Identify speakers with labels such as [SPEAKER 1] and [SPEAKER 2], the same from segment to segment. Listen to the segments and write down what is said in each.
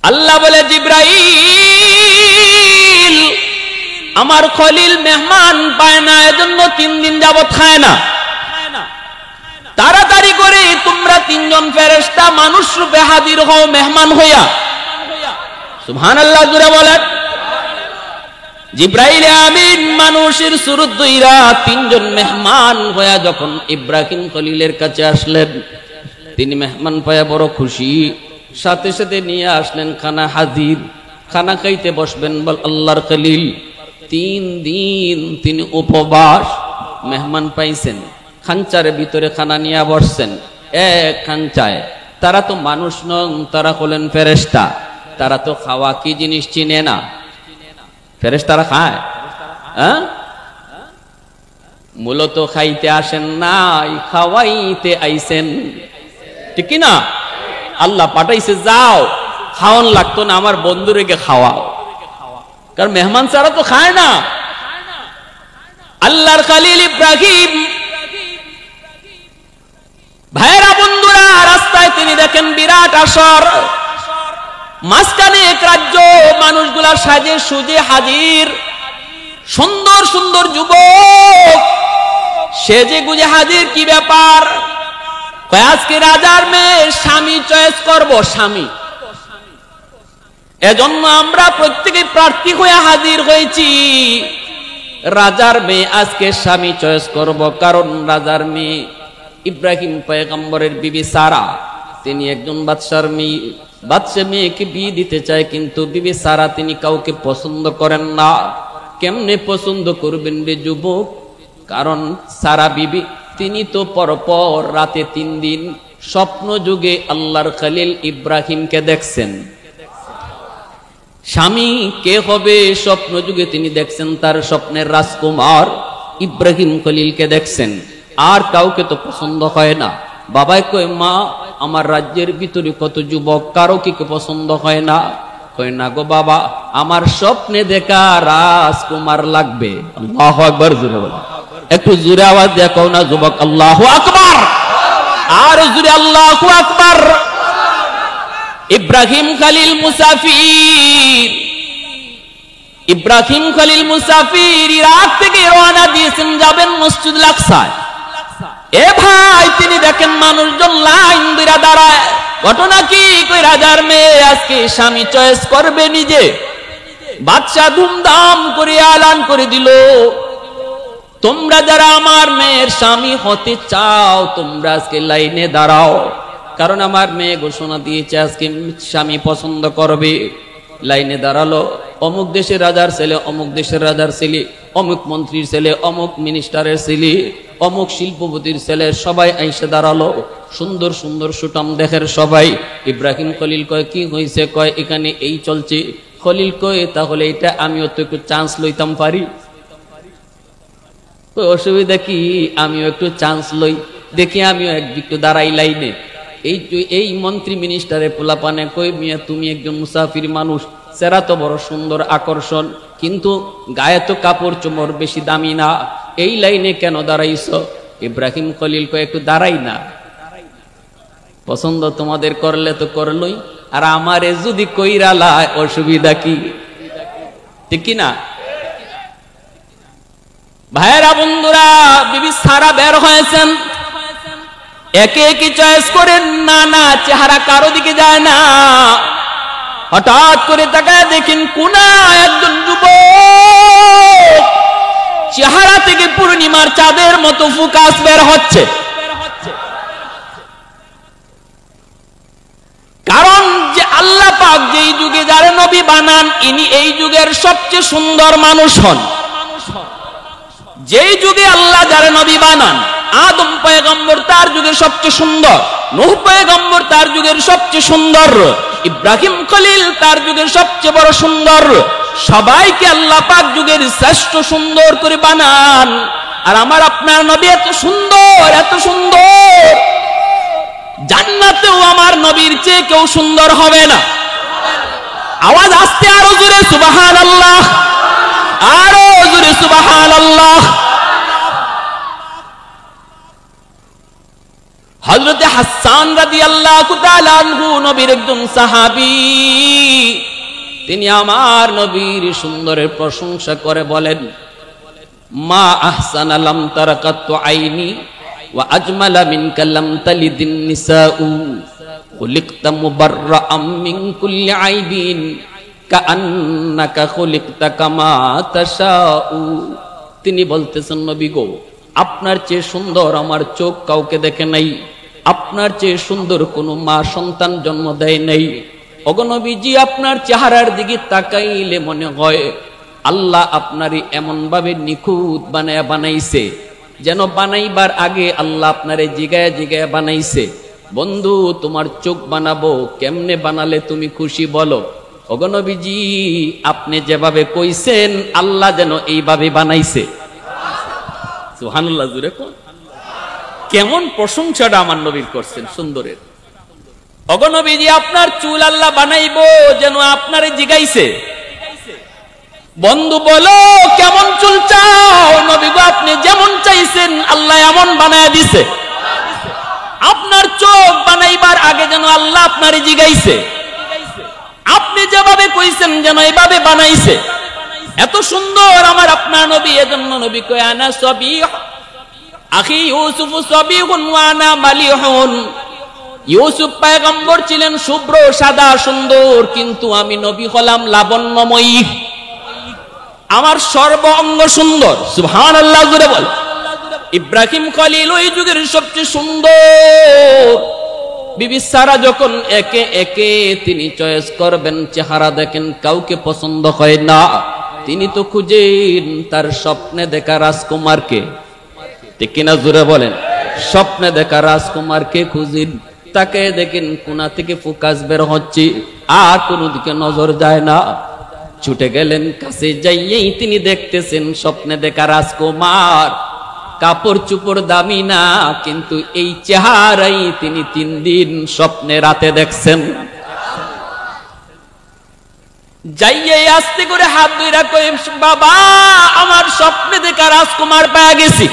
[SPEAKER 1] আল্লাহ বলে, জিব্রাইল আমার খলিল মেহমান পায় না, এজন্য 3 দিন যাবত খায় না। তাড়াতাড়ি করে তোমরা 3 জন ফেরেশতা মানুষ রূপে হাজির হও মেহমান হইয়া। সুবহানাল্লাহ জোরে বলেন। জিব্রাইল আমিন মানুষের সুরত ধইরা 3 জন মেহমান হইয়া যখন ইব্রাহিম খলিলের কাছে আসলেন, তিনি মেহমান পায়া বড় খুশি, সাথে সাথে নিয়ে আসলেন খানা হাজির। খানা খাইতে বসবেন, বল আল্লাহর খলিল 3 দিন তিনি উপবাস, মেহমান পাইছেন, খাঞ্চারের ভিতরে খানা নিয়ে বসছেন এক খাঞ্চায়। তারা তো মানুষ নন, তারা হলেন ফেরেশতা, তারা তো খাওয়া কি জিনিস চিনে না। ফেরেশতারা খায়? মূলত খাইতে আসেন নাই, খাওয়াইতে আইছেন, ঠিক না? আল্লাহ পাঠাইছে, যাও খাওয়ান লাগতো না, আমার বন্ধুরেকে খাওয়াও, কারণ মেহমান ছাড়া তো খায় না। আল্লাহর খলিল ইব্রাহিম, ভাইরা বন্ধুরা, রাস্তায় তিনি দেখেন বিরাট আসর, মাঝখানে এক রাজ্য, মানুষগুলা সাজে সুজে হাজির, সুন্দর সুন্দর যুবক সেজে গুজে হাজির। কি ব্যাপার? আজকে রাজার মেয়ে স্বামী চয়েস করব, স্বামী। এজন্য আমরা প্রত্যেকে প্রার্থী হয়ে হাজির হয়েছি, রাজার মেয়ে আজকে স্বামী চয়েস করব। কারণ রাজার মেয়ে ইব্রাহিম পয়গম্বরের বিবি সারা, তিনি একজন বাদশার মেয়ে, বাদশা মেয়েকে বিয়ে দিতে চায়, কিন্তু বিবি সারা তিনি কাউকে পছন্দ করেন না। কেমনে পছন্দ করবেন রে যুবক? কারণ সারা বিবি তিনি তো পরপর রাতে 3 দিন স্বপ্ন যুগে আল্লাহর খলিল ইব্রাহিমকে দেখছেন। স্বামী কে হবে? স্বপ্ন যুগে তিনি দেখছেন তার স্বপ্নের রাজকুমার ইব্রাহিম খলিলকে দেখছেন, আর কাউকে তো পছন্দ হয় না। বাবাই কয়, মা আমার রাজ্যের ভিতরে কত যুবক, কারো কি পছন্দ হয় না? কয় না গো বাবা, আমার স্বপ্নে দেখা রাজকুমার লাগবে। আল্লাহু আকবার জোরে বলো, একটু জোরে আওয়াজ দিয়ে কও না যুবক, আল্লাহু আকবার, আর জোরে আল্লাহু আকবার। ইব্রাহিম খলিল মুসাফির, ইব্রাহিম খলিল মুসাফির ইরাক থেকে রওনা দিয়েছেন, যাবেন মসজিদুল আকসায়। এ ভাই, তিনি দেখেন মানুষজন লাইন ধরে দাঁড়ায়। ঘটনা কি? কই রাজার মেয়ে আজকে স্বামী চয়েস করবে নিজে। বাদশা ধুমধাম করে এলান করে দিল, তোমরা যারা আমার মেয়ের স্বামী হতে চাও, তোমরা আজকে লাইনে দাঁড়াও, কারণ আমার মেয়ে ঘোষণা দিয়েছে আজকে স্বামী পছন্দ করবে। লাইনে দাঁড়ালো, অমুক দেশের রাজার ছেলে, অমুক দেশের রাজার ছেলে, অমুক মন্ত্রীর ছেলে, অমুক মিনিস্টারের ছেলে, অমুক শিল্পপতির ছেলে, সবাই আইসে দাঁড়ালো। সুন্দর সুন্দর সুটাম দেখের সবাই। ইব্রাহিম খলিল কয়, কি হয়েছে? কয় এখানে এই চলছে। খলিল কয়, তাহলে এটা আমিও তো একটু চান্স লইতাম পারি। অসুবিধা কি? আমিও একটু চান্স লই, দেখি আমিও একটু দাঁড়াই লাইনে। এই মন্ত্রী মিনিস্টারের পোলাপানে কই, মিয়া তুমি একজন মুসাফির মানুষ, চেহারা তো বড় সুন্দর আকর্ষণ, কিন্তু গায়ে তো কাপড় চোপড় বেশি দামি না, এই লাইনে কেন দাঁড়াইছ? ইব্রাহিম খলিল কয়, একটু দাঁড়াই না, পছন্দ তোমাদের করলে তো করলই, আর আমারে যদি কইরা লাই অসুবিধা কি? ঠিক কি না ভাইরা বন্ধুরা? বিবি সারা বের হয়েছেন, একে একে চয়েস করেন, না না চেহারা কারো দিকে যায় না। হঠাৎ করে তাকায় দেখেন কোনা একজন যুবক, চেহারা থেকে পূর্ণিমার চাঁদের মতো ফোকাস বের হচ্ছে। কারণ যে আল্লাহ পাক যেই যুগে যারা নবী বানান, ইনি এই যুগের সবচেয়ে সুন্দর মানুষ হন। যেই যুগে আল্লাহ যারা নবী বানান, আদম পয়গম্বর তার যুগের সবচেয়ে সুন্দর, নূহ পয়গম্বর তার যুগের সবচেয়ে সুন্দর, ইব্রাহিম খলিল তার যুগের সবচেয়ে বড় সুন্দর। সবাইকে আল্লাহ পাক যুগের শ্রেষ্ঠ সুন্দর করে বানান। আর আমার আপনার নবী এত সুন্দর, এত সুন্দর, জান্নাতেও আমার নবীর চেয়ে কেউ সুন্দর হবে না। আওয়াজ আসতে আরো জোরে সুবহানাল্লাহ, আরো জোরে সুবহানাল্লাহ। হযরতে হাসান রাদিয়াল্লাহু তাআলা আনহু নবীর একজন সাহাবী, তিনি আমার নবীর সুন্দরের প্রশংসা করে বলেন, মা আহসানা লাম তারাকাতু আইনি ওয়া আজমালা মিনকা লাম তালিদিন নিসাউ খুলিকতা মুবাররাআম মিন কুল্লি আইবিন কাআন্নাকা খুলিকতা কামা তাশাউ। তিনি বলতেছেন, নবী গো, আপনার চেয়ে সুন্দর আমার চোখ কাউকে দেখে নাই, আপনার চেয়ে সুন্দর কোনো মা সন্তান জন্ম দেয় নাই। ওগো নবীজি, আপনার চেহারার দিকে তাকাইলে মনে হয় আল্লাহ আপনারই এমন ভাবে নিখুঁত বানাইছে, যেন বানাইবার আগে আল্লাহ আপনারে জিগায় জিগায় বানাইছে। বন্ধু, তোমার চোখ বানাবো, কেমনে বানালে তুমি খুশি বলো? ওগো নবীজি, আপনি যেভাবে কইছেন আল্লাহ যেন এইভাবে বানাইছে। সুবহানাল্লাহ, জুরে কোন কেমন প্রশংসাটা আমার নবীর করছেন সুন্দরের। ওগো নবীজি, আপনার চুল আল্লাহ বানাইবো যেন আপনারে জিগাইছে। বন্ধু বলো, কেমন চুল চাও? নবী গো, আপনি যেমন চাইছেন আল্লাহ এমন বানায় দিছে। আপনার চোখ বানাইবার আগে যেন আল্লাহ আপনারে জিগাইছে, আপনি যেভাবে কইছেন যেন এইভাবে বানাইছে। এত সুন্দর আমার আপনার নবী। এজন্য নবী কয়, আনা সবিহ আখি ইউসুফ সবিহুন ওয়া আনা মালিহুন। ইউসুফ পয়গম্বর ছিলেন শুভ্র সাদা সুন্দর, কিন্তু আমি নবী হলাম লাবণ্যময়ী, আমার সর্ব অঙ্গ সুন্দর। সুবহানাল্লাহ, জোরে বল। ইব্রাহিম খলিল ওই যুগের সবচেয়ে সুন্দর। বিবি সারা যখন একে একে তিনি চয়েস করবেন, চেহারা দেখেন কাউকে পছন্দ হয় না, তিনি তো খুঁজেন তার স্বপ্নে দেখা রাজকুমারকে। ঠিক কিনা, জোরে বলেন। স্বপ্নে দেখা রাজকুমারকে খুঁজেন, তাকে দেখেন কোনা থেকে ফোকাস বের হচ্ছে, আর কোনো দিকে নজর যায় না। ছুটে গেলেন, কাছে যাইয়েই তিনি দেখতেছেন স্বপ্নে দেখা রাজকুমার। কাপড় চুপড় দামি না, কিন্তু এই চেহারাই তিনি 3 দিন স্বপ্নে রাতে দেখছেন। যাইয়ে আস্তে করে হাত ধইরা কই, বাবা, আমার স্বপ্নে দেখা রাজকুমার পেয়ে গেছি।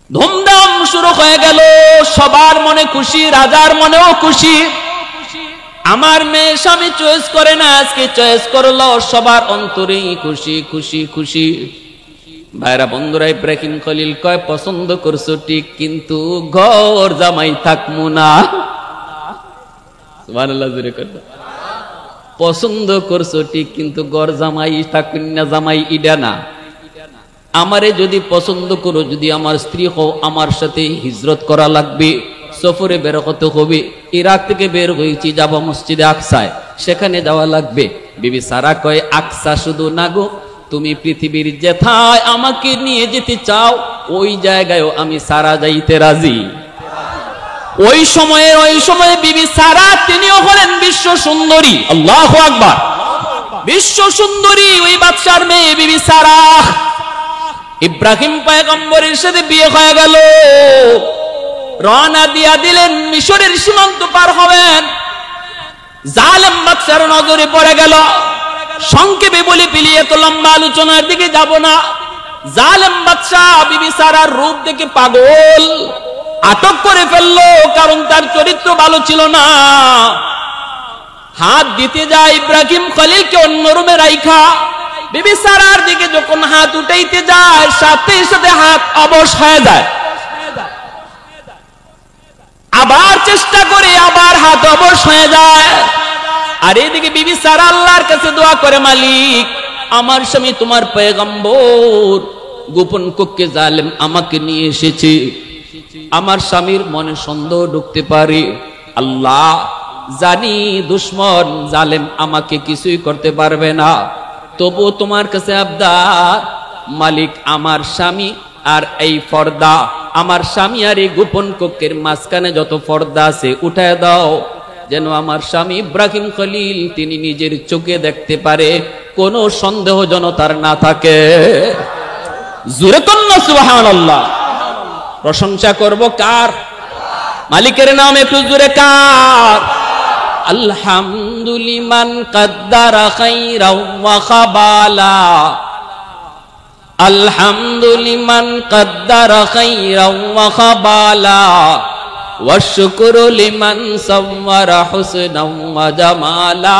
[SPEAKER 1] ধুমধাম শুরু হয়ে গেল, সবার মনে খুশি, রাজার মনেও খুশি। আমার মেয়ে স্বামী চয়েস করে না, আজকে চয়েস করলো, সবার অন্তরেই খুশি খুশি খুশি। ভাইরা বন্ধুরা, ইব্রাহিম খলিল কয়, পছন্দ করছো ঠিক, কিন্তু ঘর জামাই থাকমু না। সুবহানাল্লাহ, জোরে কর। পছন্দ করছো ঠিক, কিন্তু ঘর জামাই থাকুন না, জামাই ইডা না। আমারে যদি পছন্দ করো, যদি আমার স্ত্রী হও, আমার সাথে হিজরত করা লাগবে, সফরে বের হতে হবে। ইরাক থেকে বের হয়েছি, যাব মসজিদে আকসায়, সেখানে যাওয়া লাগবে। বিবি সারা কয়, আকসা শুধু না গো, তুমি পৃথিবীর যেথায় আমাকে নিয়ে যেতে চাও ওই জায়গায়ও আমি সারা যাইতে রাজি। ওই সময়ে বিবি সারা তিনিও হলেন বিশ্ব সুন্দরী। আল্লাহু আকবার। বিশ্ব সুন্দরী ওই বাদশার মেয়ে বিবি সারা। ইব্রাহিম পয়গম্বরের সাথে বিয়ে হয়ে গেল, রওনা দিয়া দিলেন, মিশরের সীমান্ত পার হবেন। জালেম বাদশার নজরে পড়ে গেল। সংক্ষেপে বলে ফেলিয়ে, তো লম্বা আলোচনার দিকে যাব না। জালেম বাদশা বিবি সারার রূপ দেখে পাগল, আটক করে ফেললো, কারণ তার চরিত্র ভালো ছিল না। হাত দিতে যায় ইব্রাহিম খলিলকে অন্য রুমে রাইখা, বিবি সারার দিকে যখন হাত উঠাইতে যায়, সাথে সাথে হাত অবশ হয়ে যায়। আবার চেষ্টা করে, আবার হাত অবশ হয়ে যায়। আর এইদিকে বিবি সারা আল্লাহর কাছে দোয়া করে, মালিক, আমার স্বামী তোমার পয়গম্বর, গোপন কক্ষে জালেম আমাকে নিয়ে এসেছে, আমার স্বামীর মনে সন্দেহ ঢুকতে পারে। আল্লাহ, জানি দুশ্মন জালেম আমাকে কিছুই করতে পারবে না, তবু তোমার কাছে আবদার, মালিক, আমার স্বামী আর এই পর্দা, আমার স্বামী আর এই গোপন কক্ষের মাঝখানে যত পর্দা আছে উঠায় দাও, যেন আমার স্বামী ইব্রাহিম খলিল তিনি নিজের চোখে দেখতে পারে, কোনো সন্দেহ যেন তার না থাকে। জোরে কন্যা সুবহানাল্লাহ। প্রশংসা করব কার? মালিকের নাম একটু জোরে, কার? আলহামদুলিমান কাদ্দারা খাইরাও ওয়া খাবালা, আলহামদুলিমান কাদ্দারা খাইরাও ওয়া খাবালা, والشكر لمن صور حسنا وجمالا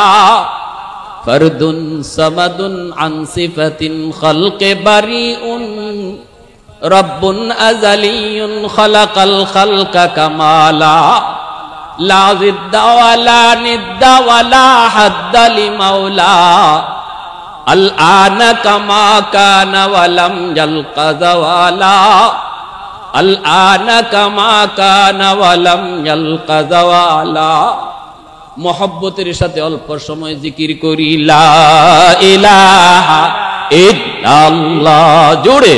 [SPEAKER 1] فرد صمد عن صفة خلق بريء رب أزلي خلق الخلق كمالا لا ضد ولا ند ولا حد لمولا الآن كما كان ولم يلق زوالا الآن كما كان ولم يلق زوالا محبতের সাথে অল্প সময় জিকির করি লা ইলাহা ইল্লাল্লাহ জোরে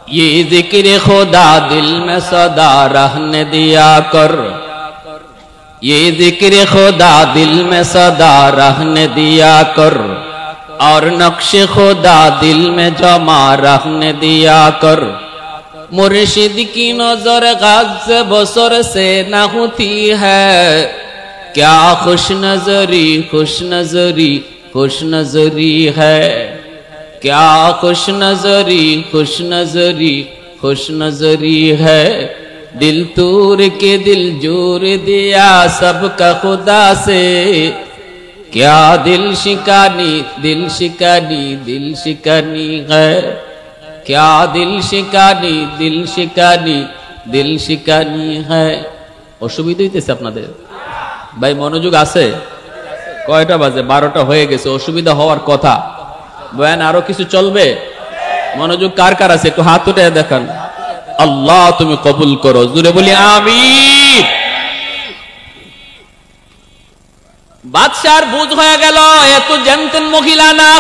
[SPEAKER 1] ये जिक्र खुदा दिल में सदा रहने दिया कर ये जिक्र खुदा दिल में सदा रहने दिया कर और नक्श खुदा दिल में जमा रहने दिया कर मुर्शिद की नजर गाज बसर से न होती है क्या खुश नजरी खुश नजरी खुश नजरी है क्या खुश नजरी खुश नजरी खुश नजरी है दिल तूर के दिल जोर दिया सबका खुदा से क्या दिल शिकानी दिल शिकानी दिल शिकानी है क्या दिल शिकानी दिल शिकानी दिल शिकानी है অসুবিধা হইতেছে আপনাদের ভাই মনোযোগ আছে কয়টা বাজে 12টা হয়ে গেছে অসুবিধা হওয়ার কথা বয়ান আরো কিছু চলবে মনোযোগ কার কার আছে একটু হাত উঠে দেখান আল্লাহ তুমি কবুল করো জোরে বলি আমিন বাদশার বুঝ হয়ে গেল এত জানতেন মহিলা না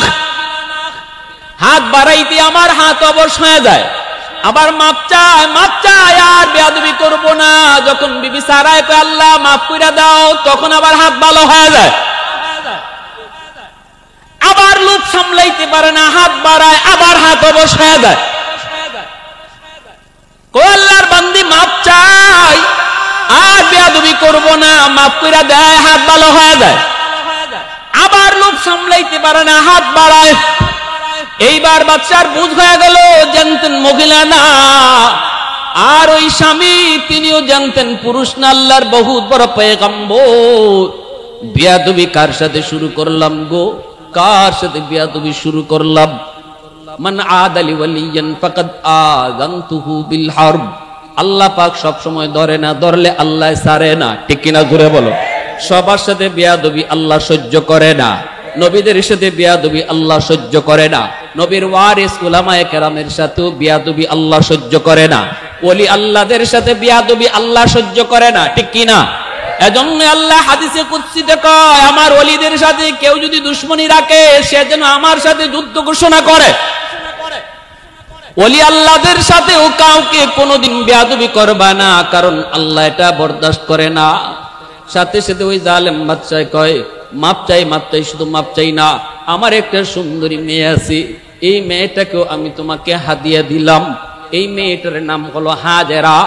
[SPEAKER 1] হাত বাড়াইতে আমার হাত অবশ হয়ে যায় আবার মাপ চায় আর বেয়াদবি করব না যখন বিবি সারায় কয় আল্লাহ মাফ কইরা দাও তখন আবার হাত ভালো হয়ে যায় আবার লোভ সামলাইতে পারে না হাত বাড়ায় আবার হাত অবশ হয়ে যায় কই আল্লাহর বান্দি মাপ চাই আর বেয়াদবি করব না মাফ কইরা দেয় হাত ভালো হয়ে যায় আবার লোভ সামলাইতে পারে না হাত বাড়ায় এইবার বাদশার বুঝ হয়ে গেল জানতেন মহিলা না আর ওই স্বামী তিনিও জানতেন পুরুষ না আল্লাহর বহুত বড় পয়গম্বর বেয়াদবি কার সাথে শুরু করলাম গো কার সাথে বেয়াদবি শুরু করলাম মান আদালি ওয়ালিয়ান ফাকাদ আযানতুহু বিল হারব আল্লাহ পাক সব সময় ধরে না ধরলে আল্লাহ ছাড়ে না ঠিক কিনা জোরে বলো সবার সাথে বেয়াদবি আল্লাহ সহ্য করে না নবীদের সাথে বেয়াদবি আল্লাহ সহ্য করে না নবীর ওয়ারিস উলামায়ে কেরামের সাথেও বেয়াদবি আল্লাহ সহ্য করে না ওলি আল্লাহদের সাথে বেয়াদবি আল্লাহ সহ্য করে না ঠিক কি না এজন্য আল্লাহ হাদিসে কুদসিতে কয় আমার ওলিদের সাথে কেউ যদি দুশমনি রাখে সে যেন আমার সাথে যুদ্ধ ঘোষণা করে ওলি আল্লাহদের সাথেও কাউকে কোনোদিন বেয়াদবি করবা না কারণ আল্লাহ এটা বরদাস্ত করে না সাথে সাথে ওই জালেম বাদশা কয় মাপ চাই শুধু মাপ চাই না আমার একটা সুন্দরী মেয়ে আছে এই মেয়েটাকেও আমি তোমাকে হাদিয়া দিলাম এই মেয়েটার নাম হলো হাজেরা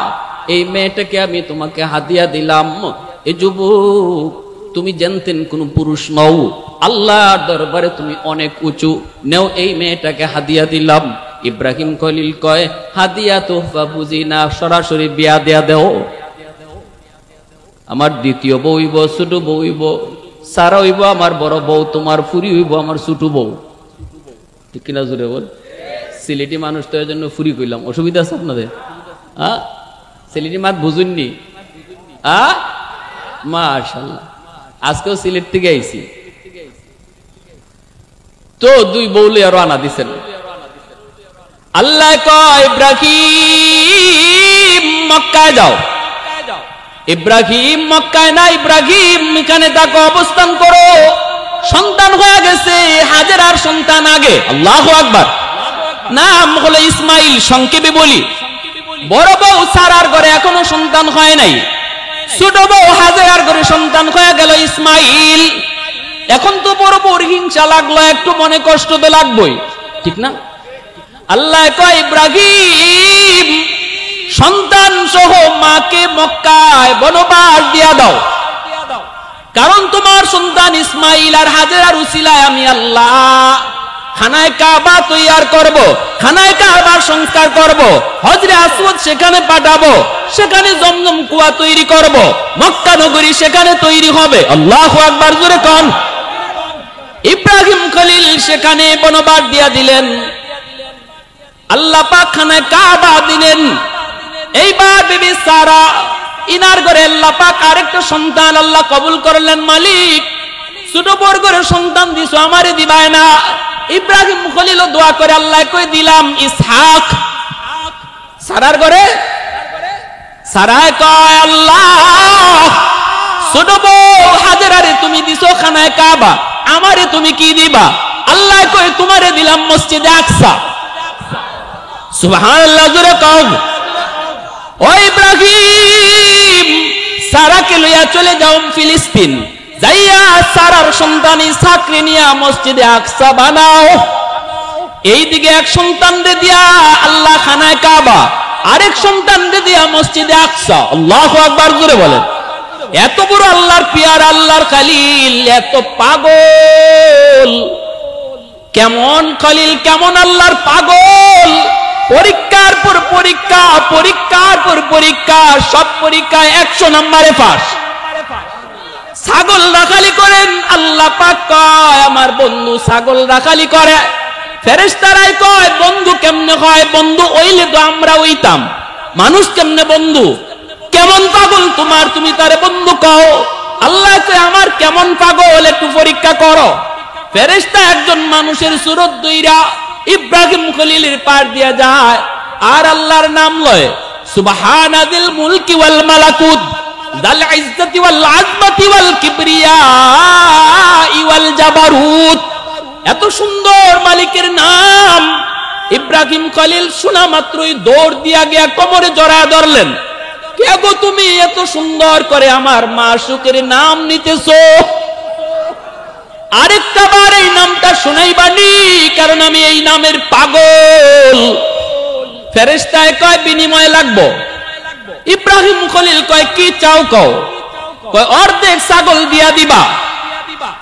[SPEAKER 1] এই মেয়েটাকে আমি তোমাকে হাদিয়া দিলাম এই যুবক তুমি জানতেন কোন পুরুষ নও আল্লাহর দরবারে তুমি অনেক উঁচু নেও এই মেয়েটাকে হাদিয়া দিলাম ইব্রাহিম খলিল কয় হাদিয়া তোহফা বুঝি না সরাসরি বিয়া দেয়া দেও আমার দ্বিতীয় বউ হইব ছোট বউ হইব সারা হইব আমার বড় বউ তোমার ফুরি হইব আমার ছোট বউ ঠিক কিনা জোরে বল সিলেটি মানুষ তো এর জন্য ফুরি কইলাম অসুবিধা আছে আপনাদের সিলেটি মাত বুঝুননি মাশাআল্লাহ আজকেও সিলেট থেকে আইছি তো দুই বউলে রানা দিছেন আল্লাহ কয় ইব্রাহিম মক্কায় যাও ইব্রাহিম মক্কায় না ইব্রাহিম এখানে তাকে অবস্থান করো সন্তান হয়ে গেছে হাজেরার সন্তান আগে আল্লাহু আকবার নাম হলো ইসমাইল সংক্ষেপে বলি বড় বউ সারার ঘরে এখনো সন্তান হয় নাই ছোট বউ হাজেরার ঘরে সন্তান হয়ে গেল ইসমাইল এখন তো বড় বড় হিংসা লাগলো, একটু মনে কষ্ট তো লাগবেই, ঠিক না? আল্লাহ কয় ইব্রাহিম সন্তান সহ মাকে মক্কায় বনবাস দিয়া দাও, কারণ তোমার সন্তান ইসমাইল আর হাজেরার উসিলায় আমি আল্লাহ খানায় কাবা তৈয়ার করব, খানায় কাবার সংস্কার করব, হজরে আসওয়াদ সেখানে পাঠাবো, সেখানে জমজম কুয়া তৈরি করব, মক্কা নগরী সেখানে তৈরি হবে। আল্লাহু আকবার, জোরে কোন। ইব্রাহিম খলিল সেখানে বনবাস দিয়া দিলেন, আল্লাহ পাক খানায় কাবা দিলেন। এইবার বিবি সারা ইনার ঘরে আল্লাহ পাক আরেকটা সন্তান আল্লাহ কবুল করলেন। মালিক ছোট বড় করে সন্তান দিছো, আমারে দিবায় না? ইব্রাহিম খলিল দোয়া করে আল্লাহ কই দিলাম ইসহাক। সারার ঘরে সারায় কয় আল্লাহ ছোট বউ হাজেরারে তুমি দিছো খানায় কাবা, আমারে তুমি কি দিবা? আল্লাহ কয় তোমারে দিলাম মসজিদে আকসা। সুবহানাল্লাহ, জোরে কও। ও ইব্রাহিম সারাকে লইয়া চলে যাও ফিলিস্তিন, যাইয়া সারার সন্তান ইসহাককে নিয়া মসজিদে আকসা বানাও। এইদিকে এক সন্তান রে দিয়া আল্লাহ খানায় কাবা, আরেক সন্তান রে দিয়া মসজিদে আকসা। আল্লাহু আকবার, জোরে বলেন। এত বড় আল্লাহর পিয়ার, আল্লাহর খলিল এত পাগল, কেমন খলিল, কেমন আল্লাহর পাগল। পরীক্ষার পর পরীক্ষা, পরীক্ষার পর পরীক্ষা, সব পরীক্ষায় 100 নম্বরে পাস। ছাগল রাখালি করেন, আল্লাহ পাক কয় আমার বন্ধু ছাগল রাখালি করে। ফেরেশতারাই কয় বন্ধু কেমনে হয়? বন্ধু ওইলে তো আমরা ওইতাম, মানুষ কেমনে বন্ধু? কেমন পাগল তোমার, তুমি তারে বন্ধু কও? আল্লাহ কয় আমার কেমন পাগল একটু পরীক্ষা করো। ফেরেশতা একজন মানুষের সুরত দইরা ইব্রাহিম খলিলের পার দিয়া যায়, আর আল্লাহর নাম লয় সুবহানাদিল মুলকি ওয়াল মালাকুত দাল ইজ্জতি ওয়াল আজমতি ওয়াল কিবরিয়া ওয়াল জাবারুত। এত সুন্দর মালিকের নাম ইব্রাহিম খলিল শোনা মাত্রই দৌড় দিয়া গিয়া কোমরে জড়ায় ধরলেন। কে গো তুমি এত সুন্দর করে আমার মাশউকের নাম নিতেছো? আরেকটা বার এই নামটা শোনাইবানি, কারণ আমি এই নামের পাগল। ফেরেশতায় কয় বিনিময় লাগবো। ইব্রাহিম খলিল কয় কি চাও কও? কয় অর্ধেক ছাগল দিয়া দিবা,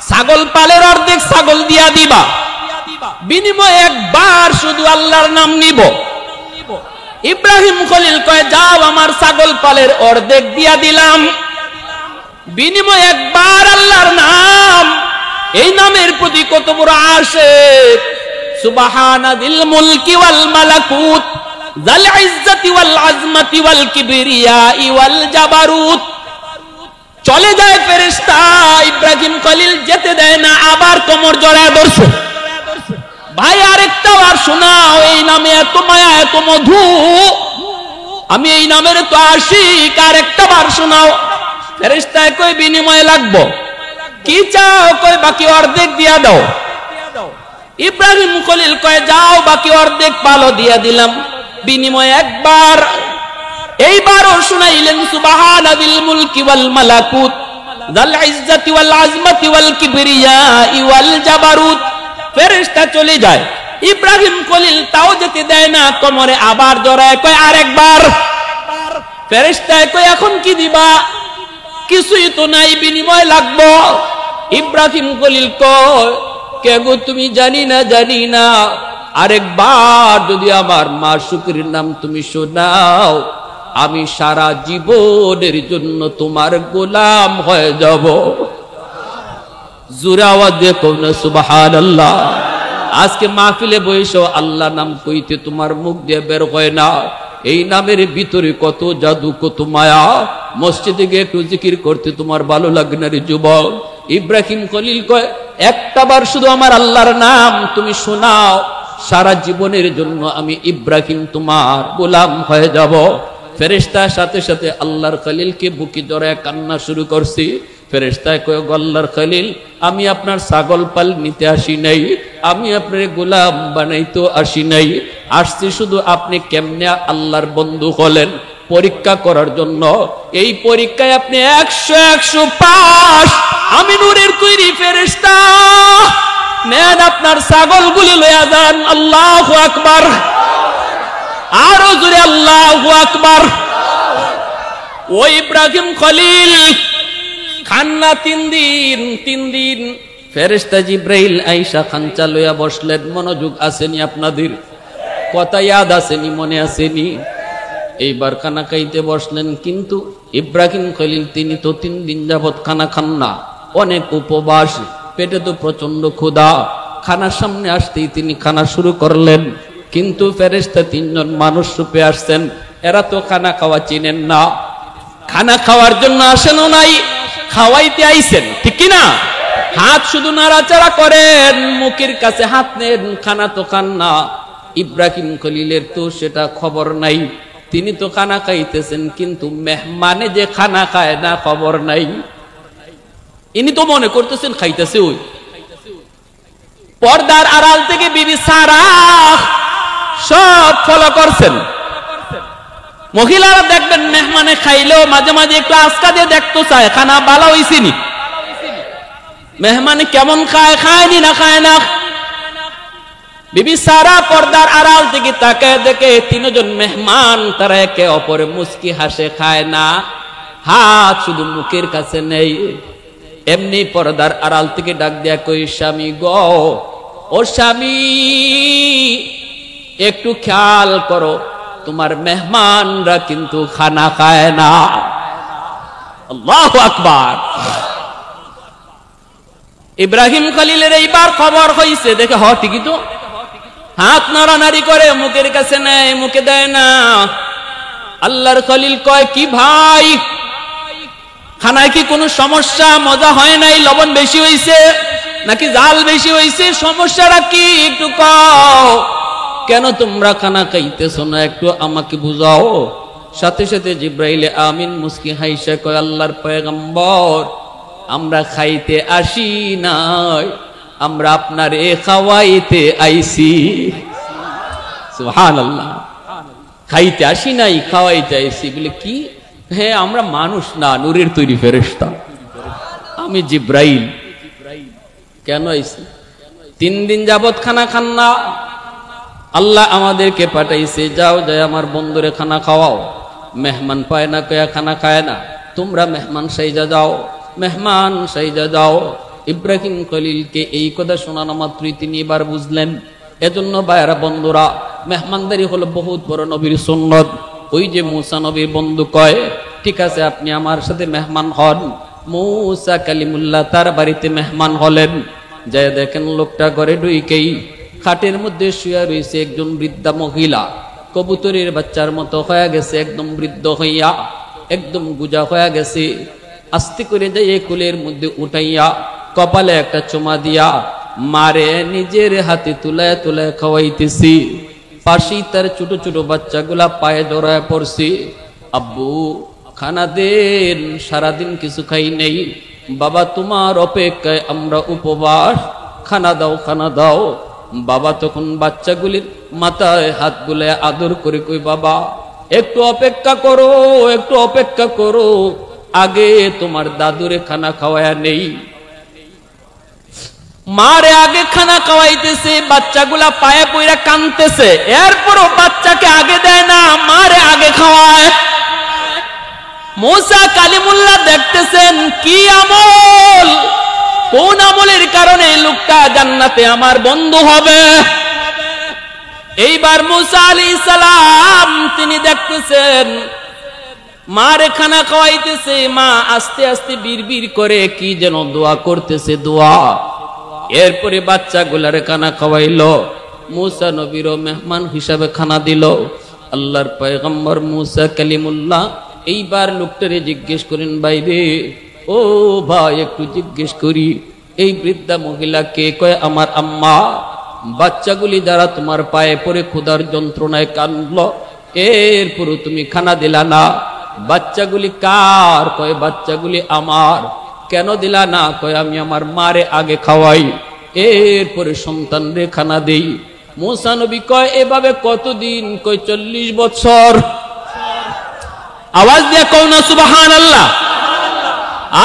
[SPEAKER 1] ছাগল পালের অর্ধেক ছাগল দিয়া দিবা, বিনিময়ে একবার শুধু আল্লাহর নাম নিব। ইব্রাহিম খলিল কয় যাও, আমার ছাগল পালের অর্ধেক দিয়া দিলাম, বিনিময়ে একবার আল্লাহর নাম। এই নামের প্রতি কত বড় আশিক। সুবহানাদিল মুলকি ওয়াল মালাকুত যাল ইজ্জতি ওয়াল আজমতি ওয়াল কিবরিয়া ওয়াল জাবারুত। চলে যায় ফেরেশতা, ইব্রাহিম খলিল যেতে দেয় না, আবার কোমর জড়ায় ধরছে। ভাই আরেকটা বার শোনাও, এই নামে এত মায়া এত মধু, আমি এই নামের তো আশিক, আরেকটা বার শোনাও। ফেরেশতায় কই বিনিময় লাগবো। কি চাও? কই বাকি অর্ধেক দিয়া দাও। ইব্রাহিম খলিল কয় যাও, বাকি অর্ধেক পালো দিয়া দিলাম, বিনিময়ে একবার। এইবারও শুনাইলেন সুবহানাদিল মুলকি ওয়াল মালাকুত যাল ইজ্জতি ওয়াল আজমতি ওয়াল কিবরিয়া ওয়াল জাবারুত। ফেরেশতা চলে যায়, ইব্রাহিম খলিল তাও যেতে দেয় না, কোমরে আবার জড়ায় কয় আরেকবার। ফেরেশতা কয় এখন কি দিবা? কিছুই তো নাই, বিনিময় লাগবো। ইব্রাহিম খলিল কয় কে গো তুমি? জানি না, জানি না, আরেকবার যদি আমার মাশউকের নাম তুমি শোনাও, আমি সারা জীবনের জন্য তোমার গোলাম হয়ে যাব। জোরে আওয়াজ দিয়ে কও না সুবহানাল্লাহ। আজকে মাহফিলে বসে আল্লাহ নাম কইতে তোমার মুখ দিয়ে বের হয় না। এই নামের ভিতরে কত জাদু, কত মায়া। মসজিদে গিয়ে একটু জিকির করতে তোমার ভালো লাগে না রে যুবক? ইব্রাহিম খলিল কয় একটা বার শুধু আমার আল্লাহর নাম তুমি শোনাও, সারা জীবনের জন্য আমি ইব্রাহিম তোমার গোলাম হয়ে যাব। ফেরেশতার সাথে সাথে আল্লাহর খলিলকে বুকে জড়ায় কান্না শুরু করছি। ফেরেশতায় কয় আল্লাহর খলিল, আমি আপনার ছাগল পাল নিতে আসি নাই, আমি আপনার গোলাম বানাইতে আসি নাই, আসছি শুধু আপনি কেমনে আল্লাহর বন্ধু হলেন, পরীক্ষা করার জন্য। এই পরীক্ষায় আপনি 100 পাস। আমি নূরের তৈরি ফেরেশতা, নেন আপনার ছাগলগুলি লইয়া যান। আল্লাহু আকবার, আরো জোরে আল্লাহু আকবার। ওই ইব্রাহিম খলিল খান্না 3 দিন ফেরেশতা জিব্রাইল আয়েশা খানচা লইয়া বসলেন। মনোযোগ আসেনি আপনাদের? কথা ইয়াদ আসেনি? মনে আসেনি? এইবার খানা খাইতে বসলেন, কিন্তু ইব্রাহিম খলিল তিনি তো 3 দিন যাবৎ খানা খান না, অনেক উপবাস, পেটে তো প্রচন্ড ক্ষুধা। খানার সামনে আসতেই তিনি খানা শুরু করলেন, কিন্তু ফেরেশতা 3 জন মানুষ রূপে আসছেন। এরা তো খানা খাওয়া চিনেন না, খানা খাওয়ার জন্য আসেনও নাই, খাওয়াইতে আইছেন, ঠিক কিনা? হাত শুধু নাড়াচাড়া করেন, মুখের কাছে হাত নেন, খানা তো খান না। ইব্রাহিম খলিলের তো সেটা খবর নাই, তিনি তো খানা খাইতেছেন, কিন্তু মেহমানে যে খানা খায় না খবর নাই। ইনি তো মনে করতেছেন খাইতেছে। ওই পর্দার আড়াল থেকে বিবি সারা সব ফলো করছেন। মহিলারা দেখবেন মেহমানে খাইলেও মাঝে মাঝে একটু আজকা দিয়ে দেখতে চায় খানা ভালো হইছিনি, মেহমানে কেমন খায়, খায়নি না খায় না। বিবি সারা পর্দার আড়াল থেকে তাকায় দেখে 3 জন মেহমান, তারা একে অপরে মুস্কি হাসে, খায় না, হাত শুধু মুখের কাছে নেই। এমনি পর্দার আড়াল থেকে ডাক দেয়া কই, স্বামী গো, ও স্বামী, একটু খেয়াল করো, তোমার মেহমানরা কিন্তু খানা খায় না। আল্লাহু আকবার। ইব্রাহিম খলিলের এইবার খবর হইছে, দেখে হ ঠিকই তো, হাত নাড়ানাড়ি করে, মুখের কাছে নেয়, মুখে দেয় না। আল্লাহর খলিল কয়, কি ভাই, খানায় কি কোনো সমস্যা, মজা হয় নাই, লবণ বেশি হইছে নাকি জাল বেশি হইছে, সমস্যাটা কি একটু কও, কেন তোমরা খানা খাইতেছো না, একটু আমাকে বুঝাও। সাথে সাথে জিব্রাইলে আমিন মুস্কি হাইসা কয়, আল্লাহর পয়গম্বর, আমরা খাইতে আসি নাই, আমরা আপনারে খাওয়াইতে আইছি। সুবহানাল্লাহ, খাইতে আসি নাই, খাওয়াইতে আইছি। বলে কি? হ্যাঁ, আমরা মানুষ না, নূরের তৈরি ফেরেশতা, আমি জিব্রাইল। কেন আইছি? 3 দিন যাবৎ খানা খান না, আল্লাহ আমাদেরকে পাঠাইছে, যাও যাই আমার বন্ধুরে খানা খাওয়াও। মেহমান পায় না কয়া খানা খায় না, তোমরা মেহমান সাইজা যাও, মেহমান সাইজা যাও। ইব্রাহিম খলিলকে এই কথা শোনানো মাত্রই তিনি এবার বুঝলেন। এজন্য ভাইরা বন্ধুরা, মেহমানদারি হলো বহুত বড় নবীর সুন্নত। ওই যে মুসা নবীর বন্ধু কয়, ঠিক আছে আপনি আমার সাথে মেহমান হন। মুসা কালিমুল্লাহ তার বাড়িতে মেহমান হলেন। যায় দেখেন লোকটা ঘরে ঢুকেই খাটের মধ্যে শুয়ে রয়েছে একজন বৃদ্ধা মহিলা, কবুতরের বাচ্চার মতো হয়ে গেছে, একদম বৃদ্ধ হইয়া, একদম গুজা হয়ে গেছে। আস্তে করে যাই কুলের মধ্যে উঠাইয়া কপালে একটা চুমা দিয়া মারে নিজের হাতে তুলায় তুলায় খাওয়াইতেছি। পাশেই তার ছোট ছোট বাচ্চাগুলা পায়ে জড়ায় পড়ছে, আব্বু খানা দেন, সারাদিন কিছু খাই নেই, বাবা তোমার অপেক্ষায় আমরা উপবাস, খানা দাও খানা দাও। বাবা তখন বাচ্চাগুলির মাথায় হাত বুলায় আদর করে কই, বাবা একটু অপেক্ষা করো, একটু অপেক্ষা করো, আগে তোমার দাদুরে খানা খাওয়ায়া নেই। মারে আগে খানা খাওয়াইতেছে, বাচ্চাগুলা পায়ে পইরা কাঁদতেছে, এরপরও বাচ্চাকে আগে দেয় না, মারে আগে খাওয়ায়। মুসা কালিমুল্লাহ দেখতেছেন কি আমল, কোন আমলের কারণে এই লোকটা জান্নাতে আমার বন্ধু হবে। এইবার মুসা আলাইহিস সালাম তিনি দেখতেছেন মারে খানা খাওয়াইতেছে, মা আস্তে আস্তে বিড়বিড় করে কি যেন দোয়া করতেছে, দোয়া। এরপরে বাচ্চাগুলারে খানা খাওয়াইলো, মুসা নবীরও মেহমান হিসাবে খানা দিল। আল্লাহর পয়গম্বর মুসা কালিমুল্লাহ এইবার লোকটারে জিজ্ঞেস করেন, বাইরে ও ভাই একটু জিজ্ঞেস করি, এই বৃদ্ধা মহিলা কে? কয় আমার আম্মা। বাচ্চাগুলি যারা তোমার পায়ে পড়ে ক্ষুধার যন্ত্রণায় কাঁদলো, এরপরও তুমি খানা দিলা না। বাচ্চাগুলি কার? কয় বাচ্চাগুলি আমার। কেন দিলা না? কয় আমি আমার মারে আগে খাওয়াই, এরপরে সন্তান রে খানা দেই। মুসা নবী কয় এভাবে কতদিন? কয় 40 বছর। আওয়াজ দিয়ে কও না সুবহানাল্লাহ।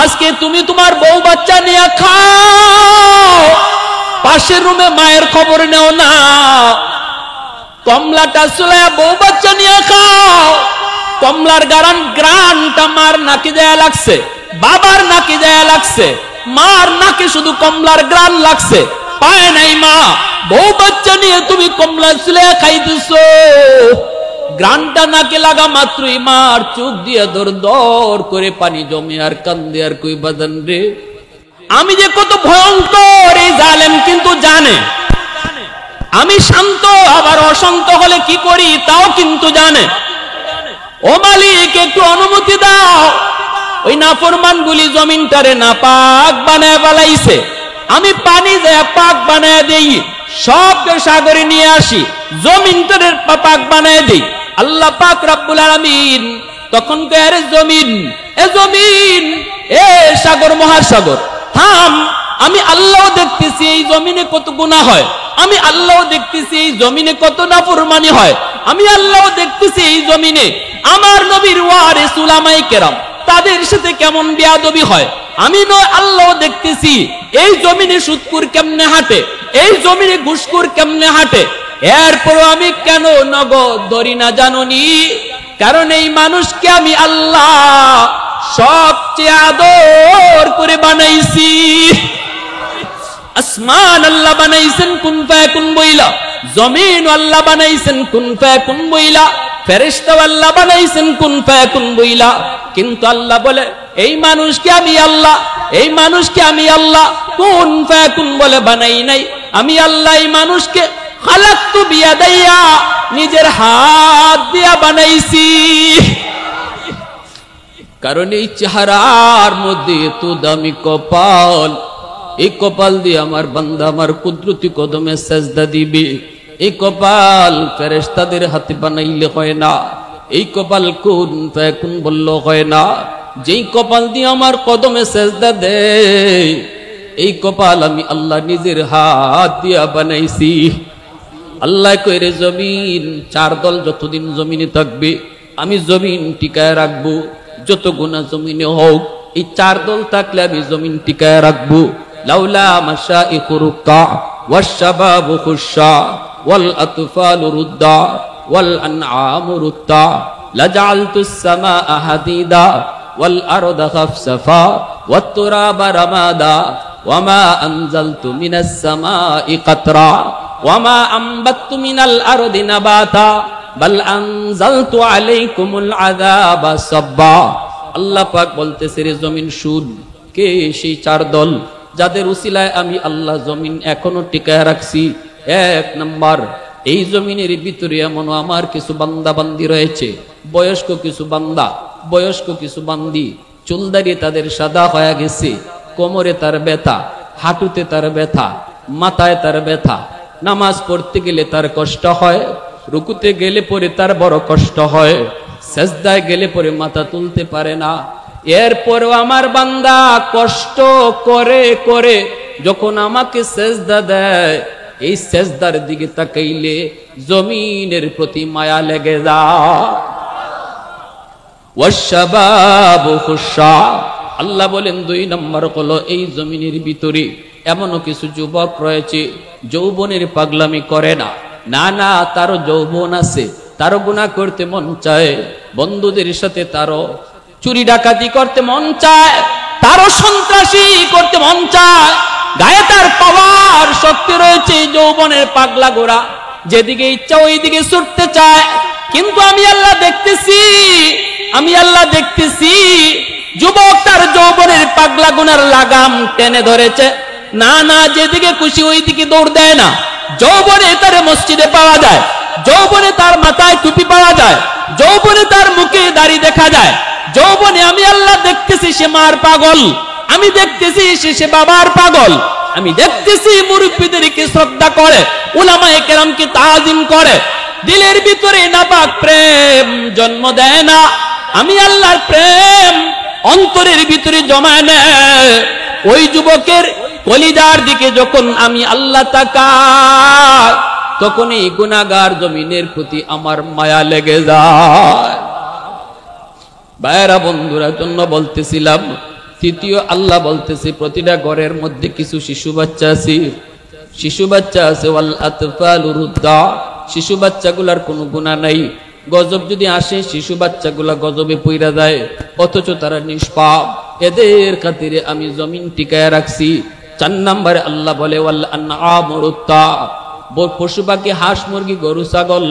[SPEAKER 1] আজকে তুমি তোমার বউ বাচ্চা নিয়ে খাও, পাশের রুমে মায়ের খবর নেও না। কমলাটা চুলায় বউ বাচ্চা নিয়ে খাও, কমলার গ্রানটা মার নাকি দেয়া লাগছে, বাবার নাকি দেয়া লাগছে, মার নাকি শুধু কমলার গ্রান লাগছে, পায় নাই মা। বউ বাচ্চা নিয়ে তুমি কমলা চুলায় খাইতেছো, গ্রানটা নাকে লাগা মাত্রই মার চোখ দিয়ে দর দর করে পানি জমে আর কান্দে আর কই বাদান রে আমি যে কত ভয়ঙ্কর। এই জালেম কিন্তু জানে আমি শান্ত, আবার অশান্ত হলে কি করি তাও কিন্তু জানে। ও মালিক একটু অনুমতি দাও, ওই নাফরমান গুলি জমিনটারে নাপাক বানায় বালাইছে, আমি পানি দেয়া পাক বানায় দেই, সবকে সাগরে নিয়ে আসি, জমিনটারে পাক বানায় দেই। আল্লাহ পাক রব্বুল আলামিন তখন কয় আরে জমিন, এ জমিন, এ সাগর মহাসাগর থাম, আমি আল্লাহ দেখতেছি এই জমিনে কত গুনাহ হয়, আমি আল্লাহ দেখতেছি এই জমিনে কত নাফরমানি হয়, আমি আল্লাহ দেখতেছি এই জমিনে আমার নবীর ওয়ারিস উলামায়ে কেরাম তাদের সাথে কেমন বেয়াদবি হয়, আমি নয় আল্লাহ দেখতেছি এই জমিনে সুদকুর কেমনে হাঁটে, এই জমিনে ঘুষখোর কেমনে হাঁটে। এরপরও আমি কেন নগদ ধরি না জানুনি? কারণ এই মানুষকে আমি আল্লাহ সবচেয়ে আদর করে বানাইছি। আসমান আল্লাহ বানাইছেন কুন ফায়াকুন বইলা, জমিন আল্লাহ বানাইছেন কুন ফায়াকুন বইলা, ফেরেশতা আল্লাহ বানাইছেন কুন ফায়াকুন বইলা। কিন্তু আল্লাহ বলে এই মানুষকে আমি আল্লাহ, এই মানুষকে আমি আল্লাহ কুন ফায়াকুন বলে বানাই নাই, আমি আল্লাহ এই মানুষকে খালাকতু বিয়াদাইয়া নিজের হাত দিয়া বানাইছি। কারণ এই চেহারার মধ্যে এত দামি কপাল, এই কপাল দিয়ে আমার বান্দা আমার কুদরতি কদমে সেজদা দিবে। এই কপাল ফেরেশতাদের হাতে বানাইলে হয় না, এই কপাল কুন ফায়াকুন বললে হয় না। যেই কপাল দিয়ে আমার কদমে সেজদা দেয় এই কপাল আমি আল্লাহ নিজের হাত দিয়া বানাইছি। আল্লাহ কইরে জমিন চার দল যতদিন জমিনে থাকবে আমি জমিন টিকায় রাখবো, যত গুনাহ জমিনে হোক এই চার দল থাকলে আমি জমিন টিকায় রাখবো। লাউলা মাশাইখু রুকা ওয়াশ শাবাবু খুশা ওয়াল আতফালু রুদ্দা ওয়াল আনআমু রুত্তা লাজআলতুস সামাআ হাদিদা ওয়াল আরদা খাফসাফা ওয়াত তুরাবা রামাদা ওয়ামা আনজালতু মিনাস সামাই কাতরা ওয়ামা আম্বাততু মিনাল আরদি নাবাতা বাল আনজালতু আলাইকুমুল আযাবা সাব্বা। আল্লাহ পাক বলতেছে রে জমিন শুন, কে সেই চার দল যাদের উসিলায় আমি আল্লাহ জমিন এখনো টিকায় রাখছি। এক নাম্বার, এই জমিনের ভিতরে এমন আমার কিছু বান্দা বান্দি রয়েছে, বয়স্ক কিছু বান্দা, বয়স্ক কিছু বান্দি, চুলদারি তাদের সাদা হয়ে গেছে, কোমরে তার ব্যথা, হাঁটুতে তার ব্যথা, মাথায় তার ব্যথা, নামাজ পড়তে গেলে তার কষ্ট হয়, রুকুতে গেলে পরে তার বড় কষ্ট হয়, সেজদায় গেলে পরে মাথা তুলতে পারে না। এরপরও আমার বান্দা কষ্ট করে করে যখন আমাকে সেজদা দেয়, এই সেজদার দিকে তাকাইলে জমিনের প্রতি মায়া লেগে যায়। ওয়াশশাবাবু খুশা, আল্লাহ বলেন দুই নম্বর হলো এই জমিনের ভিতরে এমনও কিছু যুবক রয়েছে যৌবনের পাগলামি করে না, না না তারও যৌবন আছে, তারও গুনাহ করতে মন চায়, বন্ধুদের সাথে তারও চুরি ডাকাতি করতে মন চায়, তারও সন্ত্রাসী করতে মন চায়, গায়ে তার পাওয়ার শক্তি রয়েছে, যৌবনের পাগলা গোরা যেদিকে ইচ্ছা ওই দিকে ছুটতে চায়। কিন্তু আমি আল্লাহ দেখতেছি, আমি আল্লাহ দেখতেছি যুবক তার যৌবনের পাগলা গুনার লাগাম টেনে ধরেছে, না না যেদিকে খুশি ওই দিকে দৌড় দেয় না। যৌবনে তার মসজিদে পাওয়া যায়, যৌবনে তার মাথায় টুপি পাওয়া যায়, যৌবনে তার মুখে দাড়ি দেখা যায়, যৌবনে আমি আল্লাহ দেখতেছি সে মার পাগল, আমি দেখতেছি সে বাবার পাগল, আমি দেখতেছি মুরব্বিদেরকে শ্রদ্ধা করে, উলামায়ে কেরামকে তাজিম করে, দিলের ভিতরে নাপাক প্রেম জন্ম দেয় না। আমি আল্লাহর প্রেম অন্তরের ভিতরে জমায় নেয়। ওই যুবকের কলিজার দিকে যখন আমি আল্লাহ তাকাই তখন এই গুনাহগার জমিনের প্রতি আমার মায়া লেগে যায়। ভাইরা বন্ধুরা জন্য বলতেছিলাম, তৃতীয় আল্লাহ বলতেছে প্রতিটা ঘরের মধ্যে কিছু শিশু বাচ্চা আছে, শিশু বাচ্চা আছে। ওয়াল আতফালুর রুদ্দা, শিশু বাচ্চাগুলার কোনো গুনাহ নাই। গজব যদি আসে শিশু বাচ্চাগুলা গজবে পইরা যায়, অথচ তারা নিষ্পাপ। এদের খাতিরে আমি জমিন টিকায় রাখছি। 4 নম্বরে আল্লাহ বলে ওয়াল আনআমুরুত্তা, পশু পাখি, হাঁস মুরগি গরু ছাগল,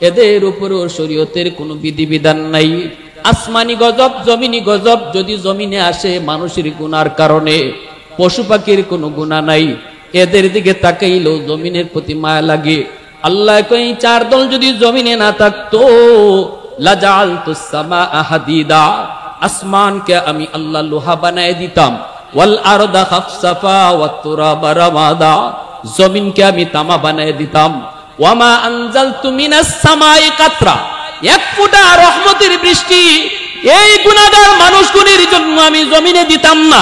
[SPEAKER 1] এদের উপরেও শরীয়তের কোনো বিধিবিধান নাই। আসমানি গজব জমিনি গজব যদি জমিনে আসে মানুষের গুনার কারণে, পশু পাখির কোনো গুনাহ নাই, এদের দিকে তাকাইলেও জমিনের প্রতি মায়া লাগে। আল্লাহ কই 4 দল যদি জমিনে না থাকতো লাজালতুস সামাআ হাদিদা, আসমানকে আমি আল্লাহ লোহা বানায় দিতাম। ওয়াল আরদা খাফসাফা ওয়াত তুরাবা রামাদা, জমিনকে আমি তামা বানায় দিতাম। ওয়ামা আনজালতু মিনাস সামাই কাতরা, 1 ফোঁটা রহমতের বৃষ্টি এই গুনাহগার মানুষগুলির জন্য আমি জমিনে দিতাম না।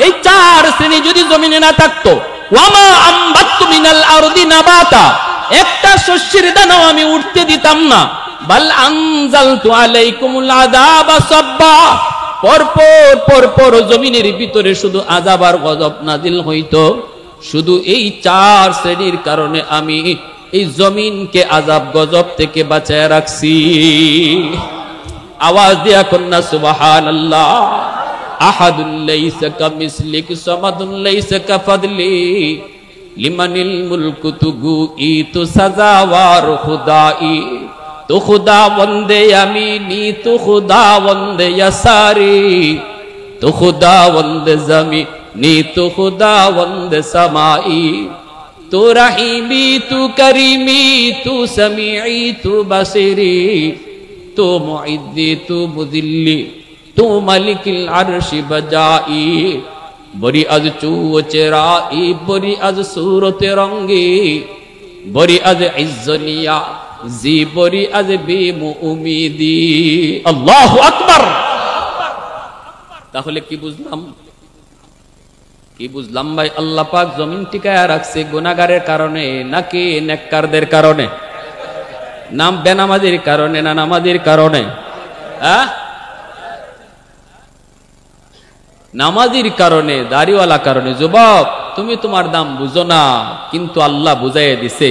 [SPEAKER 1] এই 4 শ্রেণী যদি জমিনে না থাকতো, ওয়ামা আমবাতু মিনাল আরদি নাবাতা, একটা শস্যের দানাও আমি উঠতে দিতাম না। বাল আনজালতু আলাইকুমুল আযাবা সাব্বা, পরপর জমিনের ভিতরে শুধু আযাব আর গজব নাজিল হইতো। শুধু এই 4 শ্রেণীর কারণে আমি এই জমিনকে আযাব গজব থেকে বাঁচায় রাখছি। আওয়াজ দিয়া কন্যা সুবহানাল্লাহ। আহাদুল লাইসা কামিসলিক সামাদুন লাইসা কাফাদলি, লিমানিল মুলকু তুগু ই তু সাজাওয়ার খুদাই, তু খুদা বন্দে আমিনি তু খুদা বন্দে ইয়াসারি, তু খুদা বন্দে জামিনি তু খুদা বন্দে সামাই, তু রহিমি তু করিমি তু সামিঈ তু বাসিরি, তু মুইদ্দি তু মুদিল্লি তু মালিকিল আরশি বজাই, বরি আজ চুও চেরাই বরি আজ সুরতে রঙ্গি, বরি আজ ইজ্জনিয়া জি বরি আজ বিমু উমিদি। আল্লাহু আকবার। তাহলে কি বুঝলাম? কি বুঝলাম ভাই? আল্লাহ পাক জমিন টিকায় রাখছে গুনাহগারের কারণে নাকি নেককারদের কারণে? নাম বেনামাজির কারণে না নামাজির কারণে? নামাজির কারণে, দাড়িওয়ালা কারণে। যুবক, তুমি তোমার দাম বুঝো না, কিন্তু আল্লাহ বুঝাইয়া দিছে।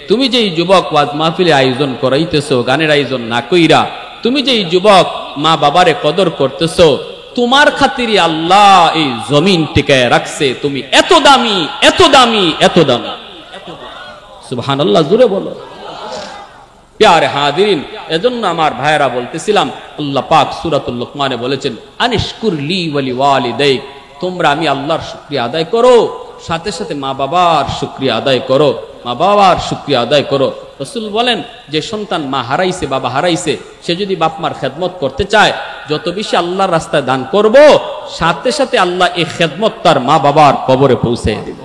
[SPEAKER 1] তুমি যেই যুবক ওয়াজ মাহফিলে আয়োজন করাইতেছো, গানের আয়োজন না কইরা, তুমি যেই যুবক মা বাবারে কদর করতেছো, তোমার খাতিরে আল্লাহ এই জমিন টিকায় রাখছে। তুমি এত দামি, এত দামি, এত দামি। সুবহানাল্লাহ, জোরে বলো। প্যারে হাজিরিন, এজন্য আমার ভাইয়েরা বলতেছিলাম, আল্লাহ পাক সূরাতুল লুকমানে বলেছেন আনিশকুর লি ওয়ালি ওয়ালিদাইক, তোমরা আমি আল্লাহর শুকরিয়া আদায় করো, সাথে সাথে মা বাবার শুকরিয়া আদায় করো, মা বাবার শুকরিয়া আদায় করো। রাসূল বলেন যে সন্তান মা হারাইছে, বাবা হারাইছে, সে যদি বাপ মার খেদমত করতে চায়, যত বেশি আল্লাহর রাস্তায় দান করব, সাথে সাথে আল্লাহ এই খেদমত তার মা বাবার কবরে পৌঁছে দিবে।